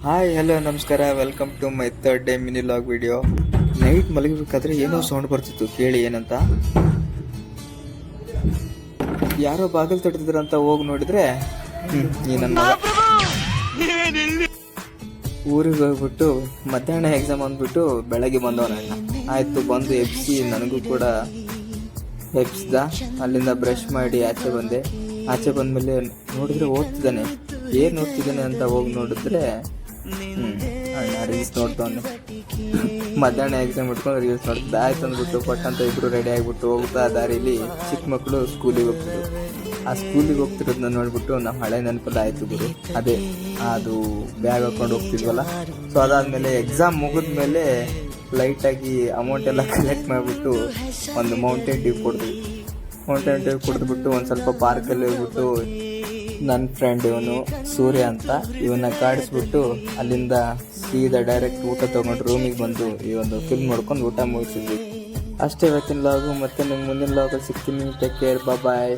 Hi hello ನಮಸ್ಕಾರ, welcome to my third day mini vlog video. Night ಮಲಗಬೇಕಾದ್ರೆ ಏನೋ sound ಬರ್ತಿತ್ತು, ಕೇಳಿ ಏನಂತ. ಯಾರೋ ಬಾಗಿಲು ತಟ್ಟಿದ್ರಂತ ಹೋಗಿ ನೋಡಿದ್ರೆ ಈ ನನ್ನ ಊರಿಗೆ ಹೋಗ್ಬಿಟ್ಟು ಮಧ್ಯಾಹ್ನ ಎಕ್ಸಾಮ್ ಅಂದ್ಬಿಟ್ಟು ಬೆಳಗ್ಗೆ ಬಂದವನಣ್ಣ. ಆಯ್ತು, ಬಂದು ಎಬ್ಸಿ ನನಗೂ ಕೂಡ ಎಬ್ಸ್ದ. ಅಲ್ಲಿಂದ ಬ್ರಷ್ ಮಾಡಿ ಆಚೆ ಬಂದೆ. ಆಚೆ ಬಂದ್ಮೇಲೆ ನೋಡಿದ್ರೆ ಓದ್ತಿದ್ದಾನೆ. ಏನ್ ಓದ್ತಿದ್ದಾನೆ ಅಂತ ಹೋಗಿ ನೋಡಿದ್ರೆ ಅಣ್ಣ ರೀಲ್ಸ್ ನೋಡ್ತಾನೆ. ಮಧ್ಯಾಹ್ನ ಎಕ್ಸಾಮ್ ಇಟ್ಕೊಂಡು ರೀಲ್ಸ್ ನೋಡ್ತಿದ್ದ. ಆಯ್ತು ಅಂದ್ಬಿಟ್ಟು ಪಟ್ಟಂತ ಇಬ್ರು ರೆಡಿ ಆಗಿಬಿಟ್ಟು ಹೋಗ್ತಾ ದಾರಿಲಿ ಚಿಕ್ಕ ಮಕ್ಕಳು ಸ್ಕೂಲಿಗೆ ಹೋಗ್ತಿದ್ರು. ಆ ಸ್ಕೂಲಿಗೆ ಹೋಗ್ತಿರೋದನ್ನ ನೋಡ್ಬಿಟ್ಟು ನಮ್ಮ ಹಳೆ ನೆನಪಲ್ಲ ಆಯ್ತು ಗುರು. ಅದೇ ಅದು ಬ್ಯಾಗ್ ಹಾಕೊಂಡು ಹೋಗ್ತಿದ್ವಲ್ಲ. ಸೊ ಅದಾದ್ಮೇಲೆ ಎಕ್ಸಾಮ್ ಮುಗಿದ್ಮೇಲೆ ಲೈಟಾಗಿ ಅಮೌಂಟ್ ಎಲ್ಲ ಕಲೆಕ್ಟ್ ಮಾಡಿಬಿಟ್ಟು ಒಂದು ಮೌಂಟೇನ್ ಡ್ಯೂ ಕುಡಿದ್ಬಿಟ್ಟು ಒಂದು ಸ್ವಲ್ಪ ಪಾರ್ಕಲ್ಲಿ ಹೋಗ್ಬಿಟ್ಟು ನನ್ನ ಫ್ರೆಂಡ್ ಇವನು ಸೂರ್ಯ ಅಂತ, ಇವನ್ನ ಕಾಡಿಸ್ಬಿಟ್ಟು ಅಲ್ಲಿಂದ ಸೀದಾ ಡೈರೆಕ್ಟ್ ಊಟ ತೊಗೊಂಡು ರೂಮಿಗೆ ಬಂದು ಈ ಒಂದು ಫಿಲ್ಮ್ ನೋಡ್ಕೊಂಡು ಊಟ ಮುಗಿಸಿದ್ವಿ. ಅಷ್ಟೇ ಇವತ್ತಿನ ಲಾಗು. ಮತ್ತೆ ನಿಮ್ಗೆ ಮುಂದಿನ ಲಾಗಲ್ಲಿ ಸಿಗ್ತೀನಿ. ಟೇಕ್ ಕೇರ್, ಬಾಯ್.